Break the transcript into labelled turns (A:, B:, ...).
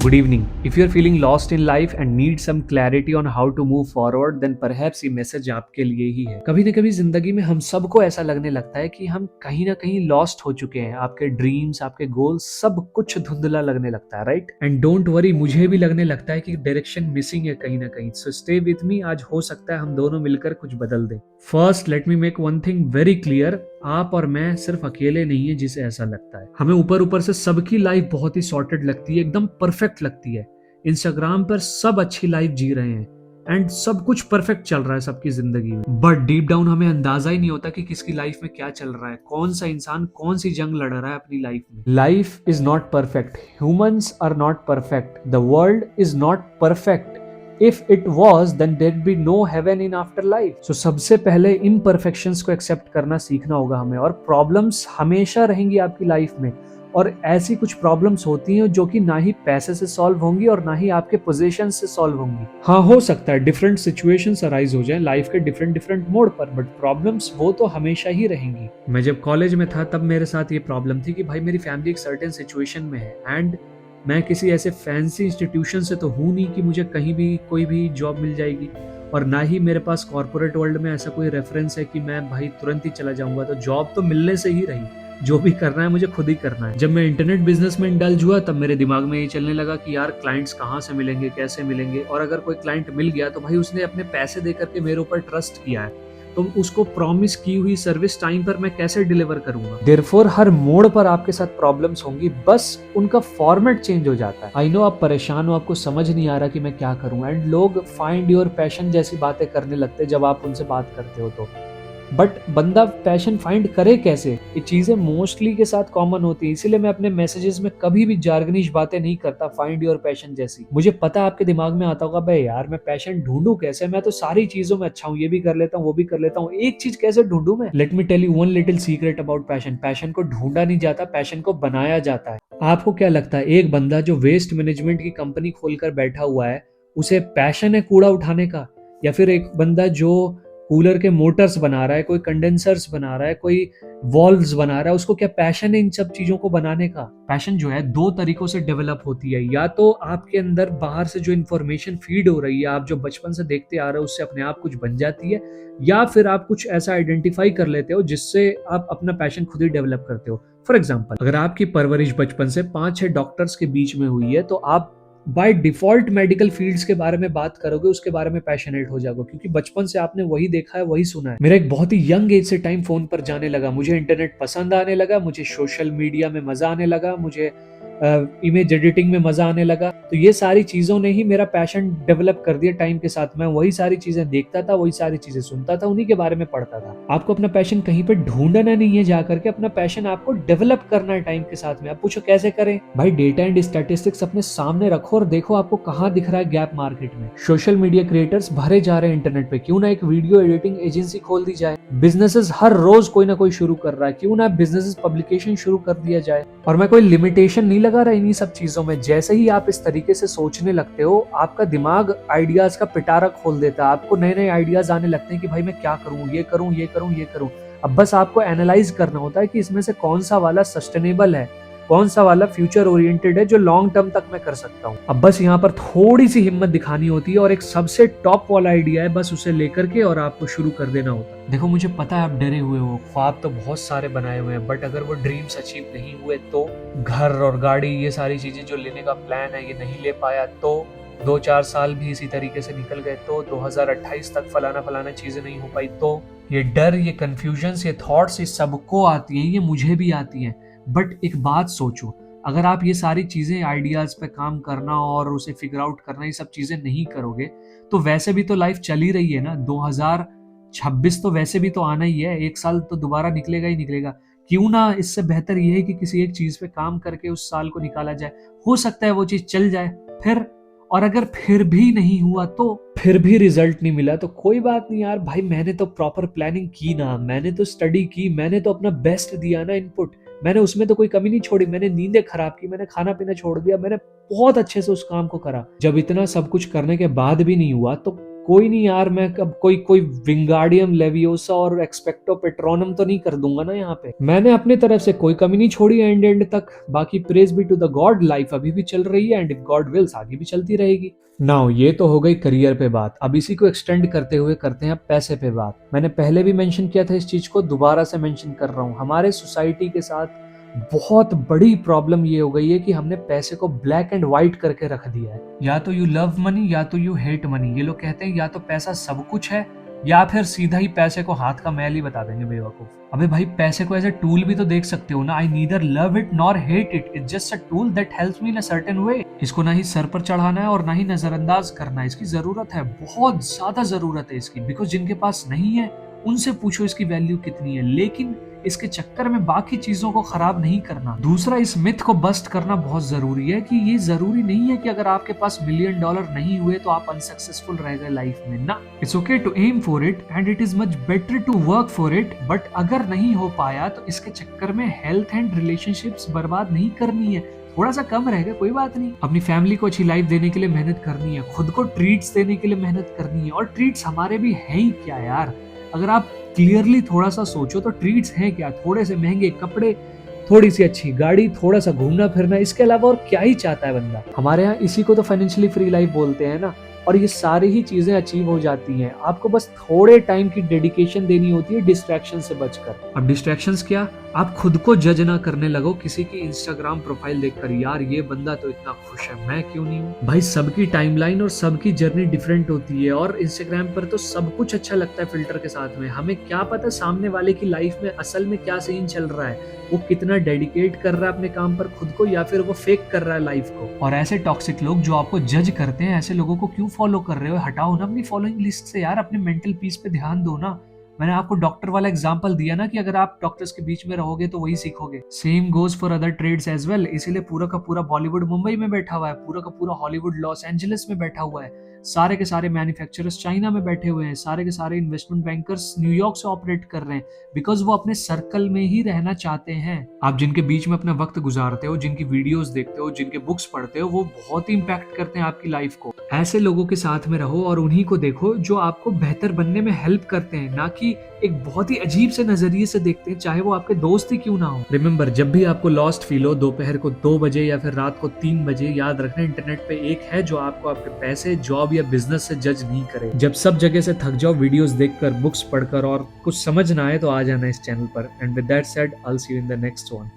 A: Good evening. If you're feeling lost in life and need some clarity on how to move forward, then perhaps ये message आपके लिए ही है। कभी न कभी जिंदगी में हम सबको ऐसा लगने लगता है कि हम कहीं ना कहीं लॉस्ट हो चुके हैं। आपके ड्रीम्स, आपके गोल्स, सब कुछ धुंधला लगने लगता है, राइट? एंड डोंट वरी, मुझे भी लगने लगता है कि डायरेक्शन मिसिंग है कहीं ना कहीं। सो स्टे विथ मी, आज हो सकता है हम दोनों मिलकर कुछ बदल दें। First let me make one thing very clear, आप और मैं सिर्फ अकेले नहीं है जिसे ऐसा लगता है। हमें ऊपर ऊपर से सबकी लाइफ बहुत ही सॉर्टेड लगती है, एकदम परफेक्ट लगती है। इंस्टाग्राम पर सब अच्छी लाइफ जी रहे हैं एंड सब कुछ परफेक्ट चल रहा है सबकी जिंदगी में, बट डीप डाउन हमें अंदाजा ही नहीं होता कि किसकी लाइफ में क्या चल रहा है, कौन सा इंसान कौन सी जंग लड़ रहा है अपनी लाइफ में। Life is not perfect, humans are not perfect, the world is not perfect. If it was, then there'd be no heaven in afterlife. So सबसे पहले imperfections को accept करना सीखना होगा हमें। और problems हमेशा रहेंगी आपकी लाइफ में, और ऐसी कुछ प्रॉब्लम्स होती हैं जो कि ना ही पैसे से सॉल्व होंगी और ना ही आपके पोजीशन से सॉल्व होंगी। हाँ, हो सकता है डिफरेंट सिचुएशंस अराइज हो जाएं लाइफ के डिफरेंट डिफरेंट मोड पर, बट प्रॉब्लम्स वो तो हमेशा ही रहेंगी। मैं जब कॉलेज में था तब मेरे साथ ये प्रॉब्लम थी कि भाई मेरी फैमिली एक सर्टेन सिचुएशन में है एंड मैं किसी ऐसे फैंसी इंस्टीट्यूशन से तो हूँ नहीं कि मुझे कहीं भी कोई भी जॉब मिल जाएगी, और ना ही मेरे पास कॉर्पोरेट वर्ल्ड में ऐसा कोई रेफरेंस है कि मैं भाई तुरंत ही चला जाऊंगा। तो जॉब तो मिलने से ही रही, जो भी करना है मुझे खुद ही करना है। जब मैं इंटरनेट बिजनेस में इंडल्ज हुआ तब मेरे दिमाग में ये चलने लगा कि यार क्लाइंट्स कहाँ से मिलेंगे, कैसे मिलेंगे, और अगर कोई क्लाइंट मिल गया तो भाई उसने अपने पैसे दे करके मेरे ऊपर ट्रस्ट किया है, तो उसको प्रॉमिस की हुई सर्विस टाइम पर मैं कैसे डिलीवर करूंगा। देयरफॉर हर मोड़ पर आपके साथ प्रॉब्लम्स होंगी, बस उनका फॉर्मेट चेंज हो जाता है। आई नो आप परेशान हो, आपको समझ नहीं आ रहा कि मैं क्या करूं, एंड लोग फाइंड योर पैशन जैसी बातें करने लगते हैं जब आप उनसे बात करते हो तो। बट बंदा पैशन फाइंड करे कैसे, ये चीजें मोस्टली के साथ कॉमन होती है। इसीलिए मैं अपने मैसेजेस में कभी भी जार्गनिश बातें नहीं करता फाइंड योर पैशन जैसी। मुझे पता है आपके दिमाग में आता होगा, भाई यार मैं पैशन ढूंढूं कैसे, मैं तो सारी चीजों में अच्छा हूँ, ये भी कर लेता हूँ वो भी कर लेता हूँ, एक चीज कैसे ढूंढूं मैं। Let me tell you one little secret about passion. Passion को ढूंढा नहीं जाता, पैशन को बनाया जाता है। आपको क्या लगता है एक बंदा जो वेस्ट मैनेजमेंट की कंपनी खोलकर बैठा हुआ है, उसे पैशन है कूड़ा उठाने का? या फिर एक बंदा जो कूलर के मोटर्स बना रहा है, कोई कंडेंसर्स बना रहा है, कोई वॉल्व्स बना रहा है, उसको क्या पैशन है इन सब चीजों को बनाने का? पैशन जो है दो तरीकों से डेवलप होती है। या तो आपके अंदर बाहर से जो इन्फॉर्मेशन फीड हो रही है, आप जो बचपन से देखते आ रहे हो उससे अपने आप कुछ बन जाती है, या फिर आप कुछ ऐसा आइडेंटिफाई कर लेते हो जिससे आप अपना पैशन खुद ही डेवलप करते हो। फॉर एग्जाम्पल, अगर आपकी परवरिश बचपन से 5-6 डॉक्टर्स के बीच में हुई है तो आप बाय डिफॉल्ट मेडिकल फील्ड्स के बारे में बात करोगे, उसके बारे में पैशनेट हो जाओगे, क्योंकि बचपन से आपने वही देखा है, वही सुना है। मेरा एक बहुत ही यंग एज से टाइम फोन पर जाने लगा, मुझे इंटरनेट पसंद आने लगा, मुझे सोशल मीडिया में मजा आने लगा, मुझे इमेज एडिटिंग में मजा आने लगा। तो ये सारी चीजों ने ही मेरा पैशन डेवलप कर दिया टाइम के साथ। मैं वही सारी चीजें देखता था, वही सारी चीजें सुनता था, उन्हीं के बारे में पढ़ता था। आपको अपना पैशन कहीं पे ढूंढना नहीं है जाकर के, अपना पैशन आपको डेवलप करना है टाइम के साथ में। आप पूछो कैसे करें? भाई डेटा एंड स्टैटिस्टिक्स अपने सामने रखो और देखो आपको कहाँ दिख रहा है गैप मार्केट में। सोशल मीडिया क्रिएटर्स भरे जा रहे हैं इंटरनेट पे, क्यों ना एक वीडियो एडिटिंग एजेंसी खोल दी जाए। बिजनेसेस हर रोज कोई ना कोई शुरू कर रहा है, क्यों ना बिजनेसेस पब्लिकेशन शुरू कर दिया जाए। और मैं कोई लिमिटेशन नहीं लगा रहा इन्हीं सब चीजों में। जैसे ही आप इस तरीके से सोचने लगते हो, आपका दिमाग आइडियाज का पिटारा खोल देता है, आपको नए नए आइडियाज आने लगते हैं कि भाई मैं क्या करूं, ये करूं, ये करूं, ये करूं। अब बस आपको एनालाइज करना होता है कि इसमें से कौन सा वाला सस्टेनेबल है, कौन सा वाला फ्यूचर ओरिएंटेड है जो लॉन्ग टर्म तक मैं कर सकता हूँ। अब बस यहाँ पर थोड़ी सी हिम्मत दिखानी होती है और एक सबसे टॉप वाला आइडिया है, बस उसे लेकर के और आपको शुरू कर देना होता है। देखो मुझे पता है आप डरे हुए हो, ख्वाब तो बहुत सारे बनाए हुए हैं, बट अगर वो ड्रीम्स अचीव नहीं हुए तो, घर और गाड़ी ये सारी चीजें जो लेने का प्लान है ये नहीं ले पाया तो, 2-4 साल भी इसी तरीके से निकल गए तो, 2028 तक फलाना फलाना चीजें नहीं हो पाई तो, ये डर, ये कंफ्यूजन, ये थॉट्स, ये सबको आती हैं, ये मुझे भी आती हैं। बट एक बात सोचो, अगर आप ये सारी चीजें, आइडियाज पे काम करना और उसे फिगर आउट करना, ये सब चीजें नहीं करोगे तो वैसे भी तो लाइफ चल ही रही है ना। 2026 तो वैसे भी तो आना ही है, एक साल तो दोबारा निकलेगा ही निकलेगा। क्यों ना इससे बेहतर ये है कि किसी एक चीज पे काम करके उस साल को निकाला जाए, हो सकता है वो चीज चल जाए फिर। और अगर फिर भी नहीं हुआ तो, फिर भी रिजल्ट नहीं मिला तो कोई बात नहीं यार, भाई मैंने तो प्रॉपर प्लानिंग की ना, मैंने तो स्टडी की, मैंने तो अपना बेस्ट दिया ना इनपुट, मैंने उसमें तो कोई कमी नहीं छोड़ी, मैंने नींदें खराब की, मैंने खाना पीना छोड़ दिया, मैंने बहुत अच्छे से उस काम को करा। जब इतना सब कुछ करने के बाद भी नहीं हुआ तो कोई नहीं यार, मैं अब कोई कोई विंगार्डियम लेवियोसा और एक्सपेक्टो पेट्रोनम तो नहीं कर दूंगा ना यहाँ पे। मैंने अपनी तरफ से कोई कमी नहीं छोड़ी एंड एंड तक। बाकी praise be to the God, life अभी भी चल रही है एंड इफ गॉड विल्स आगे भी चलती रहेगी। नाउ ये तो हो गई करियर पे बात, अब इसी को एक्सटेंड करते हुए करते हैं पैसे पे बात। मैंने पहले भी मेंशन किया था इस चीज को, दोबारा से मेंशन कर रहा हूँ। हमारे सोसाइटी के साथ बहुत बड़ी प्रॉब्लम ये हो गई है कि हमने पैसे को ब्लैक एंड व्हाइट करके रख दिया है। या तो यू लव मनी या तो यू हेट मनी। ये लोग कहते हैं या तो पैसा सब कुछ है या फिर सीधा ही पैसे को हाथ का मैल ही बता देंगे बेवकूफ। अबे भाई, पैसे को एज ए टूल भी तो देख सकते हो ना। I neither love it nor hate it, it's just a tool that helps me in a certain way. इसको ना ही सर पर चढ़ाना है और ना ही नजरअंदाज करना है। इसकी जरूरत है, बहुत ज्यादा जरूरत है इसकी, बिकॉज जिनके पास नहीं है उनसे पूछो इसकी वैल्यू कितनी है। लेकिन इसके चक्कर में बाकी चीजों को खराब नहीं करना। दूसरा, इस मिथ को बस्ट करना बहुत जरूरी है कि ये जरूरी नहीं है कि अगर आपके पास $1 मिलियन नहीं हुए तो आप अनसक्सेसफुल रह गए लाइफ में ना। It's okay to aim for it and it is much better to work for it, but अगर नहीं हो पाया तो इसके चक्कर में हेल्थ एंड रिलेशनशिप्स बर्बाद नहीं करनी है। थोड़ा सा कम रहेगा कोई बात नहीं। अपनी फैमिली को अच्छी लाइफ देने के लिए मेहनत करनी है, खुद को ट्रीट्स देने के लिए मेहनत करनी है। और ट्रीट्स हमारे भी हैं ही क्या यार, अगर आप क्लियरली थोड़ा सा सोचो तो ट्रीट्स हैं क्या? थोड़े से महंगे कपड़े, थोड़ी सी अच्छी गाड़ी, थोड़ा सा घूमना फिरना, इसके अलावा और क्या ही चाहता है बंदा। हमारे यहाँ इसी को तो फाइनेंशियली फ्री लाइफ बोलते हैं ना। और ये सारी ही चीजें अचीव हो जाती हैं, आपको बस थोड़े टाइम की डेडिकेशन देनी होती है डिस्ट्रैक्शन से बचकर। अब डिस्ट्रैक्शंस क्या? आप खुद को जज ना करने लगो किसी की इंस्टाग्राम प्रोफाइल देखकर, यार ये बंदा तो इतना खुश है, मैं क्यों नहीं हूँ। भाई सबकी टाइमलाइन और सबकी जर्नी डिफरेंट होती है और इंस्टाग्राम पर तो सब कुछ अच्छा लगता है फिल्टर के साथ में। हमें क्या पता सामने वाले की लाइफ में असल में क्या सीन चल रहा है, वो कितना डेडिकेट कर रहा है अपने काम पर खुद को, या फिर वो फेक कर रहा है लाइफ को। और ऐसे टॉक्सिक लोग जो आपको जज करते हैं, ऐसे लोगों को क्यों फॉलो कर रहे हो? हटाओ ना अपनी फॉलोइंग लिस्ट से यार, अपने मेंटल पीस पे ध्यान दो ना। मैंने आपको डॉक्टर वाला एग्जांपल दिया ना कि अगर आप डॉक्टर्स के बीच में रहोगे तो वही सीखोगे। Same goes for other trades as well. इसीलिए पूरा का पूरा बॉलीवुड मुंबई में बैठा हुआ है, पूरा का पूरा हॉलीवुड लॉस एंजलिस में बैठा हुआ है, सारे के सारे मैन्युफैक्चरर्स चाइना में बैठे हुए हैं, सारे के सारे इन्वेस्टमेंट बैंकर्स न्यूयॉर्क से ऑपरेट कर रहे हैं, बिकॉज वो अपने सर्कल में ही रहना चाहते हैं। आप जिनके बीच में अपना वक्त गुजारते हो, जिनकी वीडियोस देखते हो, जिनके बुक्स पढ़ते हो, वो बहुत ही इंपैक्ट करते हैं आपकी लाइफ को। ऐसे लोगों के साथ में रहो और उन्हीं को देखो जो आपको बेहतर बनने में हेल्प करते हैं, ना कि एक बहुत ही अजीब से नजरिए से देखते हैं, चाहे वो आपके दोस्त ही क्यों ना हो। रिमेंबर, जब भी आपको लॉस्ट फील हो, दोपहर को 2 बजे या फिर रात को 3 बजे, याद रखना इंटरनेट पे एक है जो आपको आपके पैसे, जॉब या बिजनेस से जज नहीं करे। जब सब जगह से थक जाओ वीडियोस देखकर, बुक्स पढ़कर और कुछ समझ ना आए तो आ जाना इस चैनल पर। And with that said, I will see you in the next one.